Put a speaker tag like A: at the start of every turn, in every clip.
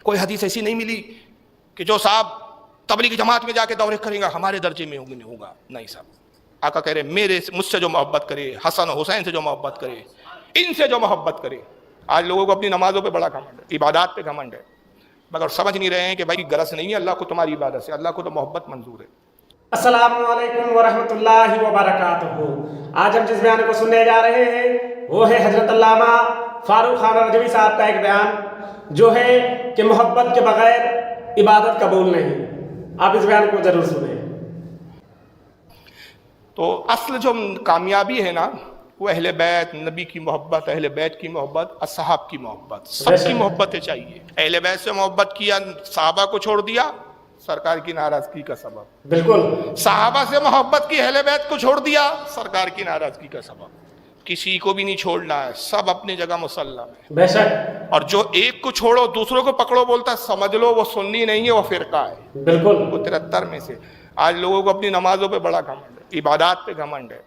A: کوئی حدیث ایسی نہیں ملی کہ جو صاحب تبلیغی جماعت میں جا کے دورے کریں گا ہمارے درجے میں ہوگی نہیں ہوگا. نہیں صاحب، آقا کہہ رہے مجھ سے جو محبت کرے، حسن و حسین سے جو محبت کرے، ان سے جو محبت کرے. آج لوگوں کو اپنی نمازوں پہ بڑا گھمنڈ ہے، عبادات پہ گھمنڈ ہے، مگر سمجھ نہیں رہے ہیں کہ بھائی غرض نہیں ہے اللہ کو تمہاری عبادت سے، اللہ کو تو محبت منظور ہے.
B: السلام علیکم ورحمۃ اللہ وبرکاتہ. آج ہم جس بیان کو سننے جا رہے ہیں وہ ہے حضرت علامہ فاروق خان رجوی صاحب کا ایک بیان جو ہے کہ محبت کے بغیر عبادت قبول نہیں. آپ اس بیان کو ضرور سنیں.
A: تو اصل جو کامیابی ہے نا وہ اہل بیت، نبی کی محبت، اہل بیت کی محبت، اصحاب کی محبت، سب کی محبتیں چاہیے. اہل بیت سے محبت کیا، صحابہ کو چھوڑ دیا، سرکار کی ناراضگی کا سبب.
B: بالکل.
A: صحابہ سے محبت کی، اہل بیت کو چھوڑ دیا، سرکار کی ناراضگی کا سبب. کسی کو بھی نہیں چھوڑنا ہے، سب اپنی جگہ مسلم ہے.
B: بے شک.
A: اور جو ایک کو چھوڑو دوسروں کو پکڑو بولتا ہے سمجھ لو وہ سنی نہیں ہے، وہ فرقہ ہے.
B: بالکل.
A: وہ 73 میں سے. آج لوگوں کو اپنی نمازوں پہ بڑا گھمنڈ ہے، عبادات پہ گھمنڈ ہے،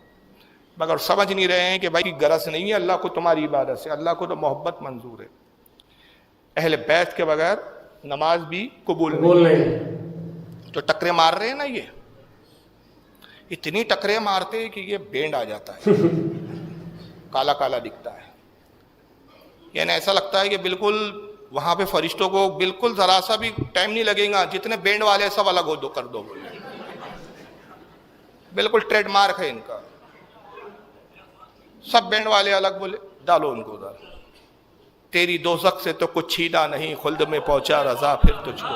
A: مگر سمجھ نہیں رہے ہیں کہ بھائی غرض نہیں ہے اللہ کو تمہاری عبادت سے، اللہ کو تو محبت منظور ہے. اہل بیت کے بغیر نماز بھی قبول نہیں. جو ٹکرے مار رہے ہیں نا، یہ اتنی ٹکرے مارتے ہیں کہ یہ بینڈ آ جاتا ہے، کالا کالا دکھتا ہے. یعنی ایسا لگتا ہے کہ بالکل وہاں پہ فرشتوں کو بالکل ذرا سا بھی ٹائم نہیں لگے گا، جتنے بینڈ والے سب الگ ہو دو کر دو بولے. بالکل ٹریڈ مارک ہے ان کا، سب بینڈ والے الگ بولے ڈالو ان کو ادھر. تیری دوزخ سے تو کچھ چھینا نہیں، خلد میں پہنچا رضا پھر تجھ کو.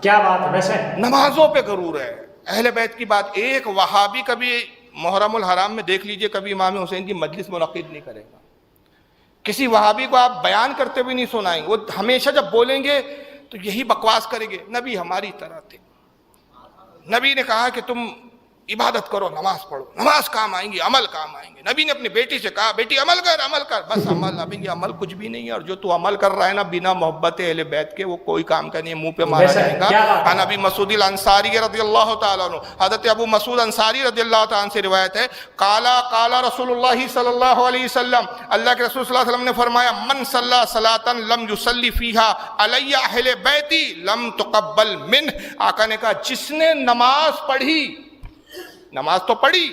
B: کیا بات ہے. ویسے
A: نمازوں پہ غرور ہے. اہل بیت کی بات، ایک وہابی کبھی محرم الحرام میں دیکھ لیجئے کبھی امام حسین کی مجلس منعقد نہیں کرے گا. کسی وہابی کو آپ بیان کرتے ہوئے نہیں سنائیں گے. وہ ہمیشہ جب بولیں گے تو یہی بکواس کریں گے، نبی ہماری طرح تھے، نبی نے کہا کہ تم عبادت کرو، نماز پڑھو، نماز کام آئیں گی، عمل کام آئیں گے. نبی نے اپنی بیٹی سے کہا بیٹی عمل کر، عمل کر. بس عمل. ابھی یہ عمل کچھ بھی نہیں ہے، اور جو تو عمل کر رہا ہے نا بنا محبت اہل بیت کے، وہ کوئی کام کا نہیں ہے، منہ پہ مارا جائے گا. عن ابی مسعود الانصاری رضی اللہ تعالیٰ عنہ، حضرت ابو مسعود انصاری رضی اللہ تعالیٰ عنہ سے روایت ہے، قال رسول اللہ صلی اللہ علیہ وسلم، اللہ کے رسول صلی اللہ علیہ وسلم نے فرمایا، من صلی صلاۃ لم یصلی فیہا علی اہل بیتی لم تقبل منہ. آقا نے کہا جس نے نماز پڑھی، نماز تو پڑھی،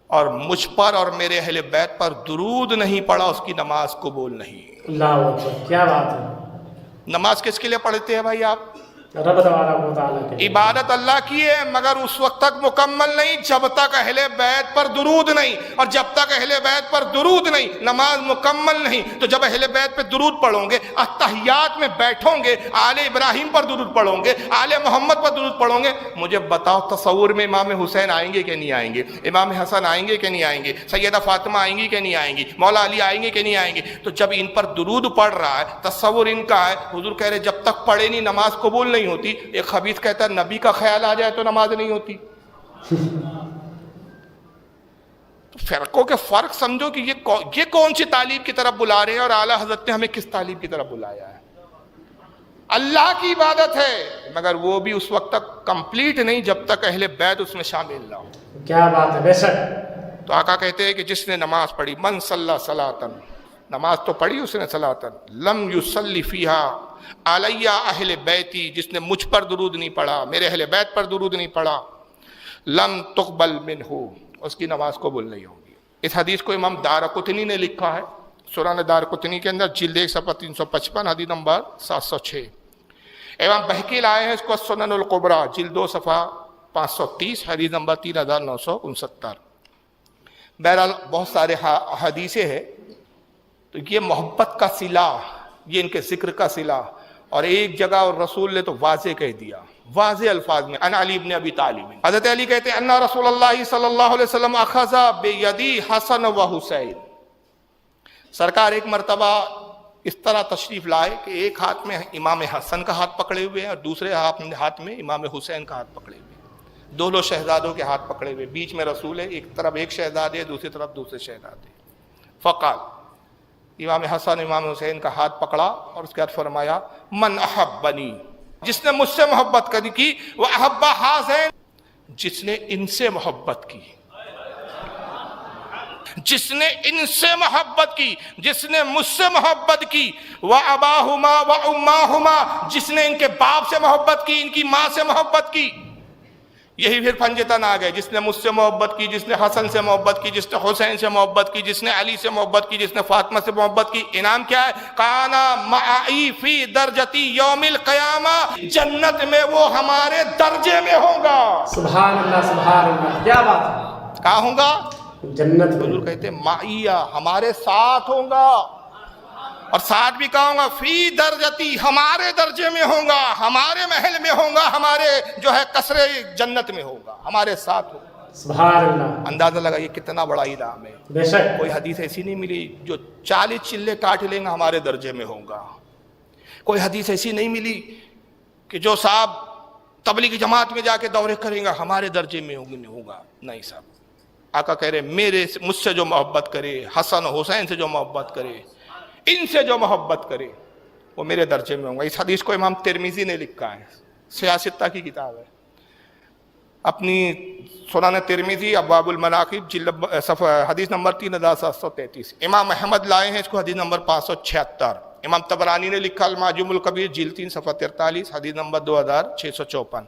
A: اور مجھ پر اور میرے اہل بیت پر درود نہیں پڑھا، اس کی نماز قبول نہیں.
B: اللہ اکبر. کیا بات ہے.
A: نماز کس کے لیے پڑھتے ہیں بھائی آپ؟
B: رب تبارک و تعالیٰ کے.
A: عبادت اللہ کی ہے، مگر اس وقت تک مکمل نہیں جب تک اہل بیت پر درود نہیں، اور جب تک اہل بیت پر درود نہیں نماز مکمل نہیں. تو جب اہل بیت پہ درود پڑھو گے، اتحیات میں بیٹھو گے، آل ابراہیم پر درود پڑھو گے، آل محمد پر درود پڑھو گے، مجھے بتاؤ تصور میں امام حسین آئیں گے کہ نہیں آئیں گے؟ امام حسن آئیں گے کہ نہیں آئیں گے؟ سیدہ فاطمہ آئیں گی کہ نہیں آئیں گی؟ مولا علی آئیں گے کہ نہیں آئیں گے؟ تو جب ان پر درود پڑھ رہا ہے، تصور ان کا ہے، حضور کہہ رہے جب تک پڑھے نہیں نماز قبول نہیں ہوتی. ایک خبیث کہتا ہے نبی کا خیال آ جائے تو نماز نہیں ہوتی. فرقوں کے فرق سمجھو کہ یہ کون سی تعلیم کی طرف بلا رہے ہیں، اور اعلیٰ حضرت نے ہمیں کس تعلیم کی طرف بلایا ہے. اللہ کی عبادت ہے، مگر وہ بھی اس وقت تک کمپلیٹ نہیں جب تک اہل بیت اس میں شامل نہ ہو.
B: کیا بات ہے. بے شک.
A: تو آقا کہتے ہیں کہ جس نے نماز پڑھی، من صلی صلاۃ، نماز تو پڑھی اس نے، صلاۃ لم یصلی فیہا علی اہل بیتی، جس نے مجھ پر درود نہیں پڑھا، میرے اہل بیت پر درود نہیں پڑھا، لم تقبل منہ، اس کی نماز قبول نہیں ہوگی. اس حدیث کو امام دارقطنی نے لکھا ہے، سنن دارقطنی کے اندر جلد 1 صفحہ 355 حدیث نمبر 706. امام بہقی لائے ہیں اس کو سنن القبریٰ جلد 2 صفحہ 530 حدیث نمبر 3969. بہرحال بہت سارے حدیثیں ہیں. تو یہ محبت کا صلہ، یہ ان کے ذکر کا صلہ. اور ایک جگہ اور رسول نے تو واضح کہہ دیا، واضح الفاظ میں، ان علی ابن ابی طالب، حضرت علی کہتے ہیں ان رسول اللہ صلی اللہ علیہ وسلم اخذ بیدی حسن و حسین. سرکار ایک مرتبہ اس طرح تشریف لائے کہ ایک ہاتھ میں امام حسن کا ہاتھ پکڑے ہوئے ہیں اور دوسرے ہاتھ میں امام حسین کا ہاتھ پکڑے ہوئے ہیں. دونوں شہزادوں کے ہاتھ پکڑے ہوئے، بیچ میں رسول ہے، ایک طرف ایک شہزادے، دوسری طرف دوسرے شہزادے. فقال، امام حسن امام حسین کا ہاتھ پکڑا اور اس کے بعد فرمایا من احبنی، جس نے مجھ سے محبت کی، وہ احب ہذین، جس نے ان سے محبت کی، جس نے ان سے محبت کی، جس نے مجھ سے محبت کی، وَأَبَاهُمَا وَأُمَّاهُمَا، جس نے ان کے باپ سے محبت کی، ان کی ماں سے محبت کی. یہی پھر پنجتن آ گئے، جس نے مجھ سے محبت کی، جس نے حسن سے محبت کی، جس نے حسین سے محبت کی، جس نے علی سے محبت کی، جس نے فاطمہ سے محبت کی، انعام کیا ہے؟ کانا معی فی درجتی یوم القیامہ، جنت میں وہ ہمارے درجے میں ہوگا.
B: سبحان اللہ سبحان اللہ، کیا بات ہے.
A: کہاں ہوں گا؟
B: جنت میں.
A: حضور کہتے ہیں معیہ، ہمارے ساتھ ہوں گا. اور ساتھ بھی کہوں گا فی درجتی، ہمارے درجے میں ہوں گا، ہمارے محل میں ہوں گا، ہمارے جو ہے قصر جنت میں ہوگا، ہمارے ساتھ ہوگا.
B: سبحان اللہ.
A: اندازہ لگا یہ کتنا بڑا انعام ہے.
B: بے شک.
A: کوئی حدیث ایسی نہیں ملی جو 40 چلے کاٹ لیں گا ہمارے درجے میں ہوگا. کوئی حدیث ایسی نہیں ملی کہ جو صاحب تبلیغی جماعت میں جا کے دورے کریں گا ہمارے درجے میں ہوگا. نہیں صاحب، آقا کہہ رہے مجھ سے جو محبت کرے، حسن و حسین سے جو محبت کرے، ان سے جو محبت کرے، وہ میرے درجے میں ہوں گا. اس حدیث کو امام ترمذی نے لکھا ہے، سیاستہ کی کتاب ہے. اپنی سنن ترمذی ابواب المناقب حدیث نمبر 3733. امام احمد لائے ہیں اس کو حدیث نمبر 576. امام طبرانی نے لکھا المعجم الکبیر جلد 3 صفحہ 43 حدیث نمبر 2654.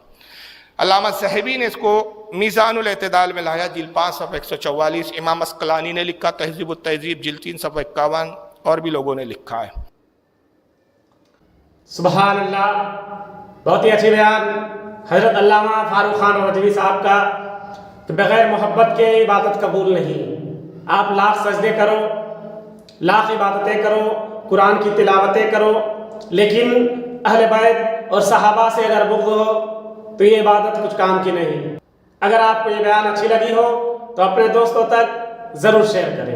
A: علامہ صحیبی نے اس کو میزان الاعتدال میں لایا جلد 5 صفحہ 144. امام اسقلانی نے لکھا تہذیب التہذیب جلد 3 صفحہ 51. اور بھی لوگوں نے لکھا ہے.
B: سبحان اللہ، بہت ہی اچھی بیان حضرت علامہ فاروق خان رضوی صاحب کا کہ بغیر محبت کے عبادت قبول نہیں. آپ لاکھ سجدے کرو، لاکھ عبادتیں کرو، قرآن کی تلاوتیں کرو، لیکن اہل بیت اور صحابہ سے اگر بغض ہو تو یہ عبادت کچھ کام کی نہیں. اگر آپ کو یہ بیان اچھی لگی ہو تو اپنے دوستوں تک ضرور شیئر کریں.